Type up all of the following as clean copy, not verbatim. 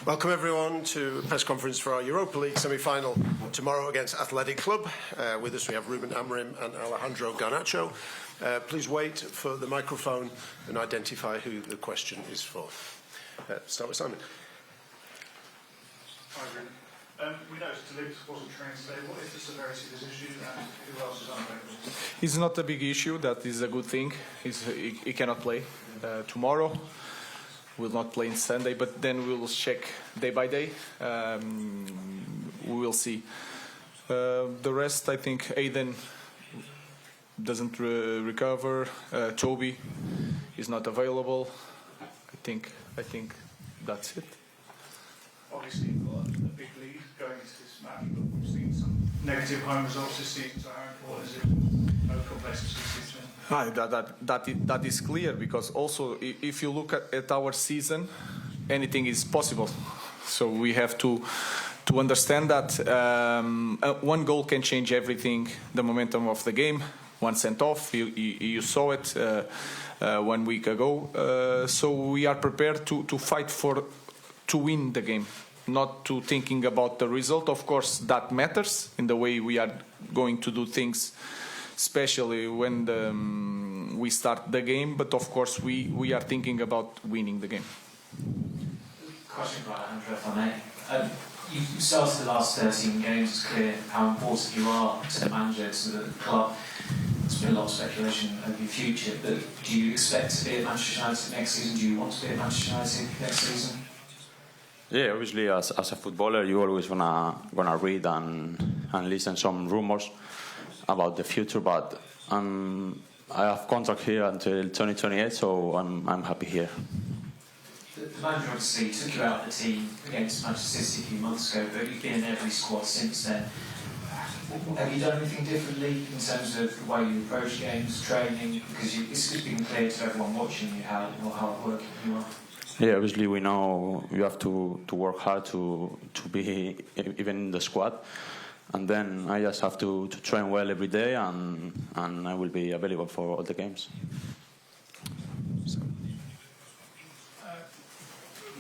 Welcome everyone to a press conference for our Europa League semi-final tomorrow against Athletic Club. With us we have Ruben, Amorim and Alejandro Garnacho. Please wait for the microphone and identify who the question is for. Start with Simon. Hi Ruben. We noticed Delibes wasn't trained today. What is the severity of this issue and who else is unavailable? It's not a big issue. That is a good thing. He cannot play tomorrow. Will not play on Sunday, but then we will check day by day. We will see. The rest, I think, Aiden doesn't recover. Toby is not available. I think that's it. Obviously, you've got a big lead going into this match, but we've seen some negative home results this season. So how important is it? No complacency. That is clear, because also if you look at our season, anything is possible. So we have to understand that one goal can change everything, the momentum of the game. One sent off, you saw it 1 week ago. So we are prepared to fight to win the game, not to thinking about the result. Of course, that matters in the way we are going to do things, especially when we start the game. But of course, we are thinking about winning the game. Question for Alejandro, if I may. You started the last 13 games. It's clear how important you are to the manager, to the club. There's been a lot of speculation over your future, but do you expect to be at Manchester United next season? Do you want to be at Manchester United next season? Yeah, obviously, as a footballer, you always gonna read and listen some rumors about the future, but I have contract here until 2028, so I'm happy here. The manager obviously took you out of the team against Manchester City a few months ago, but you've been in every squad since then. Have you done anything differently in terms of the way you approach games, training? Because it's been clear to everyone watching you how hard working you are. Yeah, obviously we know you have to work hard to be even in the squad, and then I just have to train well every day, and I will be available for all the games.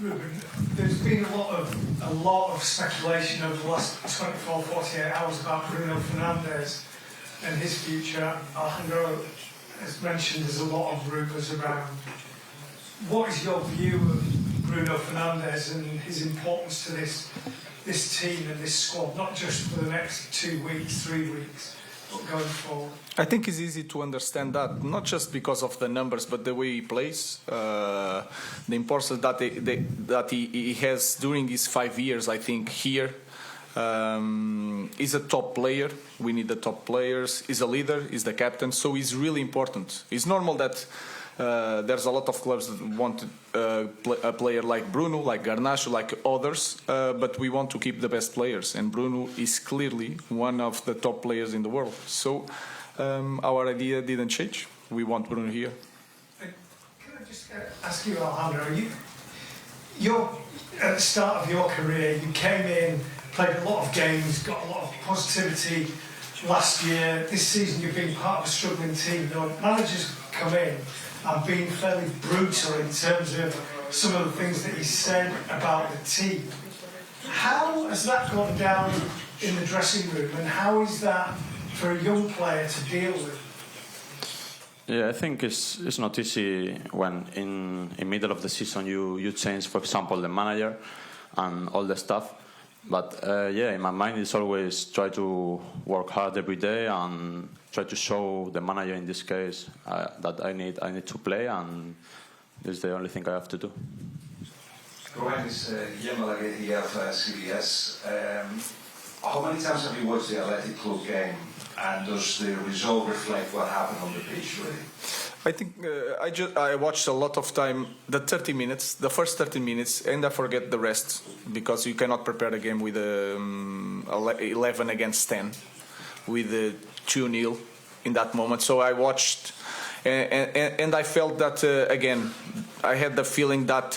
Ruben, there's been a lot of speculation over the last 24, 48 hours about Bruno Fernandes and his future. Alejandro has mentioned there's a lot of rumours around. What is your view of Bruno Fernandes and his importance to this team and this squad, not just for the next 2 weeks, 3 weeks, but going forward? I think it's easy to understand that, not just because of the numbers, but the way he plays, the importance that he has during his 5 years. I think here he's a top player. We need the top players. He's a leader. He's the captain, so he's really important. It's normal that there's a lot of clubs that want a player like Bruno, like Garnacho, like others, but we want to keep the best players, and Bruno is clearly one of the top players in the world. So our idea didn't change. We want Bruno here. Can I just ask you, Alejandro, at the start of your career, you came in, played a lot of games, got a lot of positivity last year. This season you've been part of a struggling team. Your managers come in and been fairly brutal in terms of some of the things that he said about the team. How has that gone down in the dressing room, and how is that for a young player to deal with? Yeah, I think it's not easy when in middle of the season you change, for example, the manager and all the stuff. But yeah, in my mind it's always try to work hard every day and try to show the manager in this case that I need to play, and this is the only thing I have to do. Ruben, is Guillermo here of CBS. How many times have you watched the Athletic Club game, and does the result reflect what happened on the pitch really? I think I watched a lot of time, the first 30 minutes, and I forget the rest, because you cannot prepare a game with 11 against 10, with 2-0 in that moment. So I watched, and I felt that again, I had the feeling that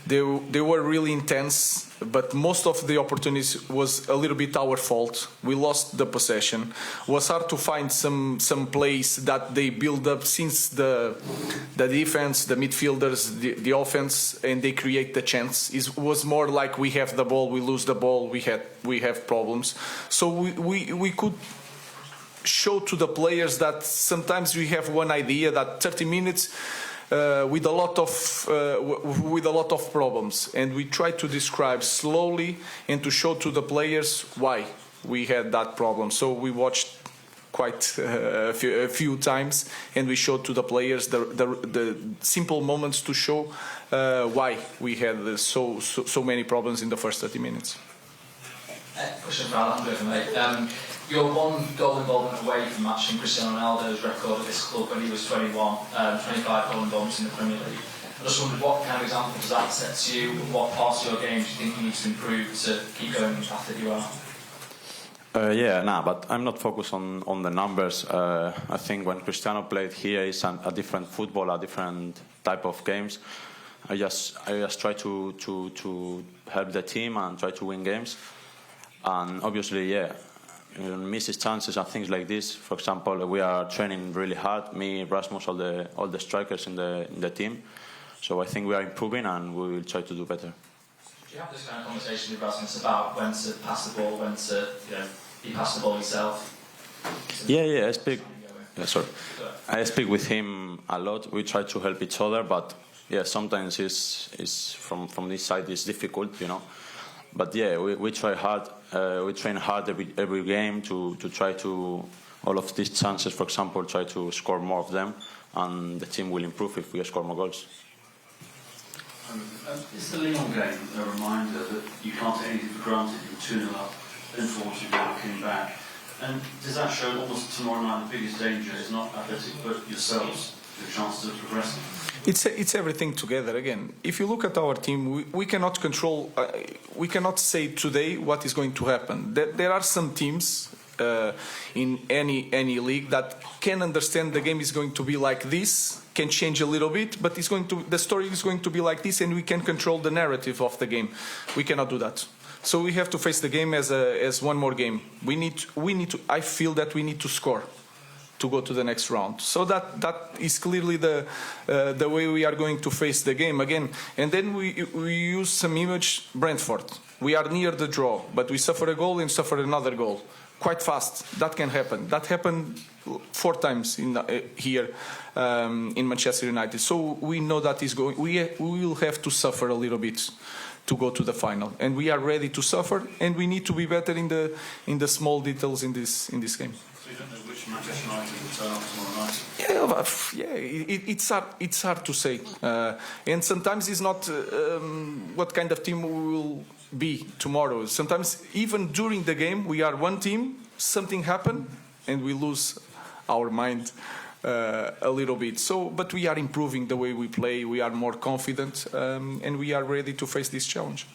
they were really intense, but most of the opportunities was a little bit our fault. We lost the possession. It was hard to find some plays that they build up since the defense, the midfielders, the offense, and they create the chance. It was more like we have the ball, we lose the ball, we have problems. So we could show to the players that sometimes we have one idea that 30 minutes with a lot of problems, and we try to describe slowly and to show to the players why we had that problem. So we watched quite a few times, and we showed to the players the simple moments to show why we had so many problems in the first 30 minutes. Question for Alejandro, mate. You're one goal involvement away from matching Cristiano Ronaldo's record at this club when he was 21, 25 goal involvements in the Premier League. I just wondered what kind of example does that set to you? What parts of your game do you think you need to improve to keep going the path that you are? But I'm not focused on the numbers. I think when Cristiano played here, it's a different football, a different type of games. I just try to help the team and try to win games. And obviously, misses chances and things like this. For example, we are training really hard. Me, Rasmus, all the strikers in the team. So I think we are improving, and we will try to do better. Do you have this kind of conversation with Rasmus about when to pass the ball, when to you pass the ball yourself? I speak. I speak with him a lot. We try to help each other, but sometimes it's from this side it's difficult, But we try hard. We train hard every game to try to all of these chances. For example, try to score more of them, and the team will improve if we score more goals. Is the Lyon game a reminder that you can't take anything for granted? You're 2-0 up, then 4-2 came back, and does that show almost tomorrow night the biggest danger is not Athletic but yourselves, the chance to progress? It's everything together again. If you look at our team, we cannot control. We cannot say today what is going to happen. There are some teams in any league that can understand the game is going to be like this, can change a little bit, but the story is going to be like this, and we can control the narrative of the game. We cannot do that. So we have to face the game as one more game. We need to. I feel that we need to score to go to the next round. So that is clearly the way we are going to face the game again. And then we use some image. Brentford, we are near the draw, but we suffer a goal and suffer another goal quite fast. That can happen. That happened 4 times here in Manchester United. So we know that is going. We will have to suffer a little bit to go to the final, and we are ready to suffer, and we need to be better in the small details in this game. So you don't know which Manchester United will turn up tomorrow night? It's hard to say, and sometimes it's not what kind of team we will be tomorrow. Sometimes even during the game we are one team, something happen, and we lose our mind a little bit. So, but we are improving the way we play. We are more confident, and we are ready to face this challenge.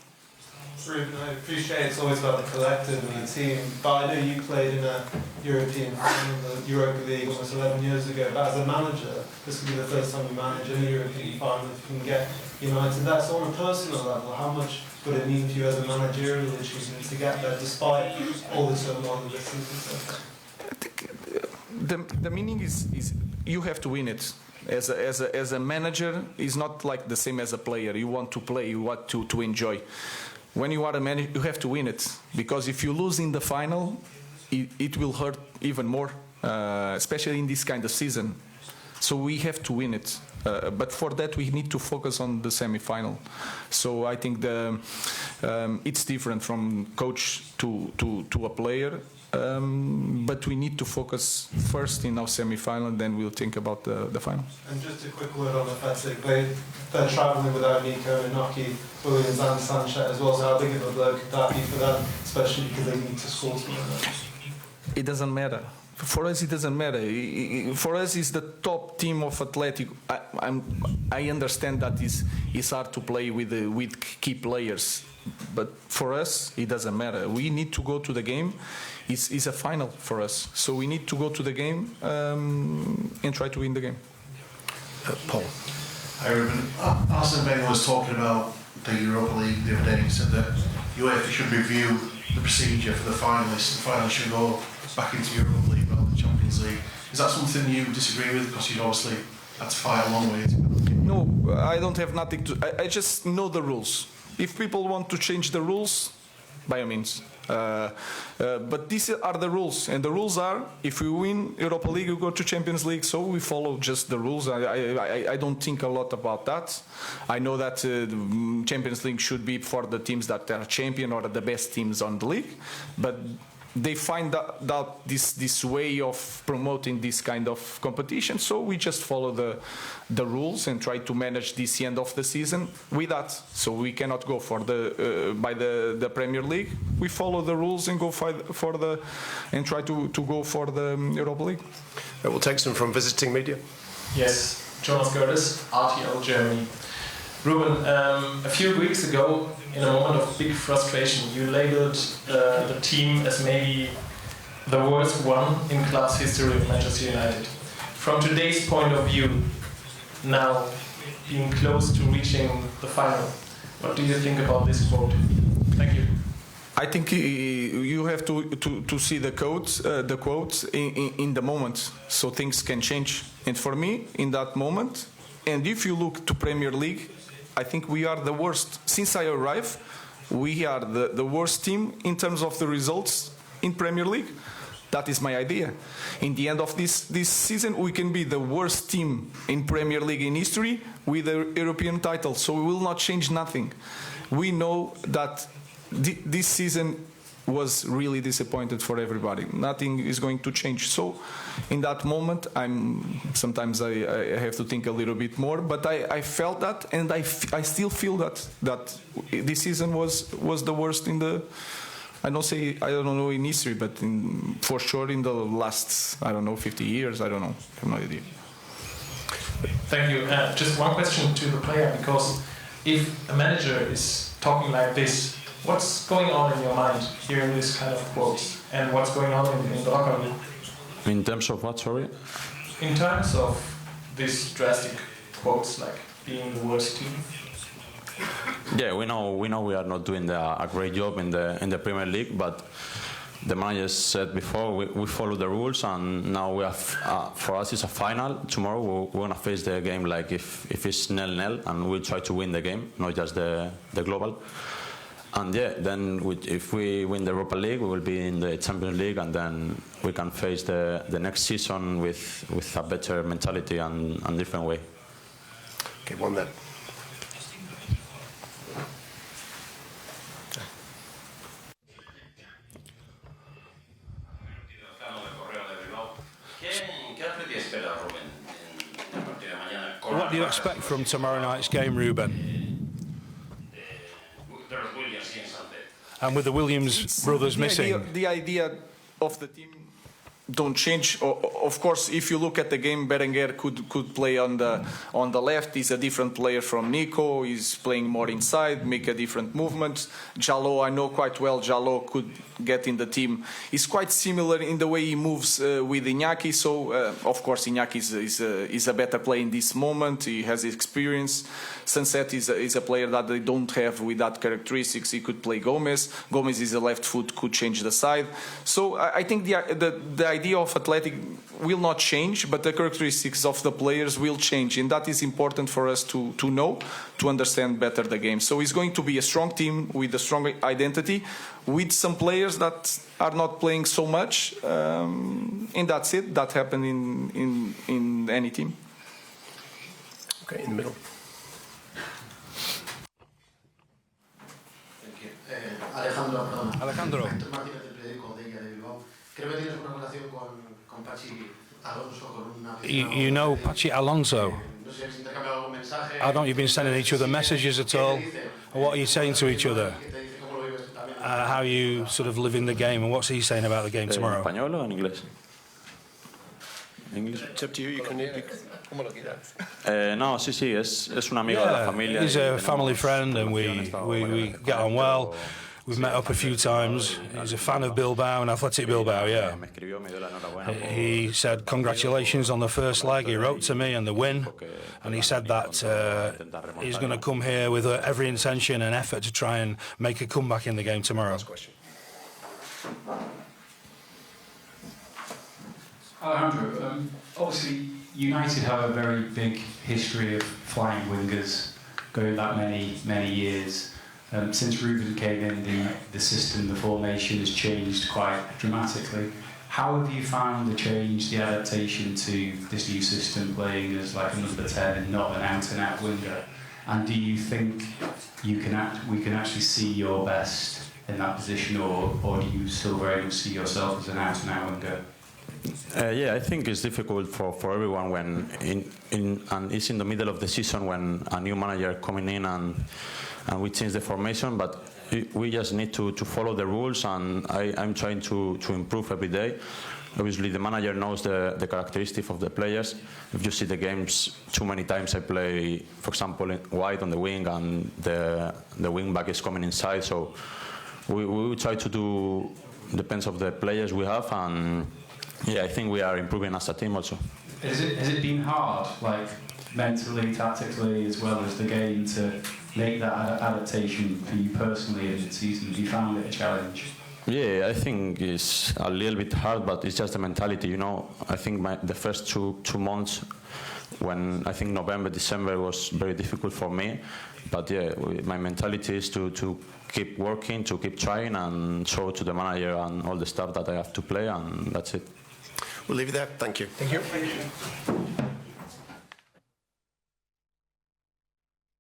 Ruben, I appreciate it's always about the collective and the team, but I know you played in a European final, the Europa League, almost 11 years ago. But as a manager, this will be the first time you manage a European final. If you can get United there, so on a personal level, how much would it mean to you as a managerial achievement to get there, despite all the turmoil of this season? I think the meaning is you have to win it. As a manager, it's not like the same as a player. You want to play, you want to enjoy. When you are a manager, you have to win it, because if you lose in the final, it will hurt even more, especially in this kind of season. So we have to win it, but for that we need to focus on the semi-final. So I think it's different from coach to a player, but we need to focus first in our semi-final, then we'll think about the final. And just a quick word on Athletic. They're travelling without Nico, Inoki, Williams and Sanchez as well, so how big of a blow could that be for them, especially because they need to score something? It doesn't matter. For us, it doesn't matter. For us, it's the top team of Athletic. I understand that it's hard to play with key players, but for us, it doesn't matter. We need to go to the game. It's a final for us, so we need to go to the game and try to win the game. Paul. Hi, Ruben. Arsene Wenger was talking about the Europa League the other day and said that UEFA should review the procedure for the finalists. The finalists should go back into Europa League rather than Champions League. Is that something you disagree with? Because you've obviously had to fight a long way to it. No, I don't have nothing to... I just know the rules. If people want to change the rules, by all means. But these are the rules, and the rules are: if we win Europa League, we go to Champions League. So we follow just the rules. I don't think a lot about that. I know that the Champions League should be for the teams that are champion or the best teams on the league, but they find that this way of promoting this kind of competition, so we just follow the rules and try to manage this end of the season with that. So we cannot go for by the Premier League. We follow the rules and go for and try to go for the Europa League. We'll take some from visiting media. Yes, Jonas Gerdes, RTL Germany. Ruben, a few weeks ago, in a moment of big frustration, you labeled the team as maybe the worst one in club's history of Manchester United. From today's point of view, now being close to reaching the final, what do you think about this quote? Thank you. I think you have to see the quotes in the moment, so things can change. And for me, in that moment, and if you look to Premier League, I think we are the worst. Since I arrived, we are the worst team in terms of the results in Premier League. That is my idea. In the end of this season, we can be the worst team in Premier League in history with a European title. So we will not change nothing. We know that this season was really disappointed for everybody. Nothing is going to change. So in that moment, sometimes I have to think a little bit more, but I felt that, and I still feel that this season was the worst in the, I don't know in history, but for sure in the last, 50 years, I don't know, I have no idea. Thank you. Just one question to the player, because if a manager is talking like this, what's going on in your mind hearing this kind of quotes, and what's going on in the locker room? In terms of what, sorry? In terms of these drastic quotes, like being the worst team. Yeah, we know we are not doing a great job in the Premier League, but the manager said before we follow the rules, and now we have for us it's a final. Tomorrow we're gonna face the game like if it's 0-0, and we'll try to win the game, not just the global. And yeah, then if we win the Europa League, we will be in the Champions League, and then we can face the next season with a better mentality and different way. Okay, one there. What do you expect from tomorrow night's game, Ruben? And with the Williams brothers missing, the idea of the team don't change. Of course, if you look at the game, Berenguer could play on the left. He's a different player from Nico. He's playing more inside, make a different movement. Jallo, I know quite well. Jallo could get in the team. He's quite similar in the way he moves with Iñaki. So, of course, Iñaki is a better player in this moment. He has experience. Sunset is a player that they don't have with that characteristics. He could play Gomez. Gomez is a left foot, could change the side. So I think the idea of Athletic will not change, but the characteristics of the players will change, and that is important for us to know, to understand better the game. So it's going to be a strong team with a strong identity, with some players that are not playing so much, and that's it. That happened in any team. Okay, in the middle. Alejandro, perdona. Alejandro. Martínez del periódico de Ella de Bilbao. Creo que tienes una relación con Pachi Alonso, con una... You know Pachi Alonso? No sé, habéis intercambiado algún mensaje. I don't. You've been sending each other messages at all? What are you saying to each other? How you sort of live in the game, and what's he saying about the game tomorrow? ¿En español o en inglés? English. It's up to you. You can. ¿Cómo lo quieras? No, sí, es un amigo de la familia. He's a family friend, and we get on well. We've met up a few times. He's a fan of Bilbao and Athletic Bilbao, yeah. He said congratulations on the first leg. He wrote to me and the win, and he said that he's going to come here with every intention and effort to try and make a comeback in the game tomorrow. Alejandro, obviously United have a very big history of flying wingers, going back many years. Since Ruben came in, the system, the formation has changed quite dramatically. How have you found the change, the adaptation to this new system, playing as like a number 10 and not an out-and-out winger? And do you think we can actually see your best in that position, or do you still very much see yourself as an out-and-out winger? Yeah, I think it's difficult for everyone when and it's in the middle of the season when a new manager coming in and we change the formation, but we just need to follow the rules, and I'm trying to improve every day. Obviously, the manager knows the characteristics of the players. If you see the games, too many times I play, for example, wide on the wing, and the wing back is coming inside. So we will try to do, depends of the players we have, and yeah, I think we are improving as a team also. Has it been hard, like mentally, tactically, as well as the game, to make that adaptation for you personally in the season? Have you found it a challenge? Yeah, I think it's a little bit hard, but it's just the mentality, you know. I think the first two months, when I think November, December was very difficult for me. But yeah, my mentality is to keep working, to keep trying, and show to the manager and all the stuff that I have to play, and that's it. We'll leave it there. Thank you. Thank you.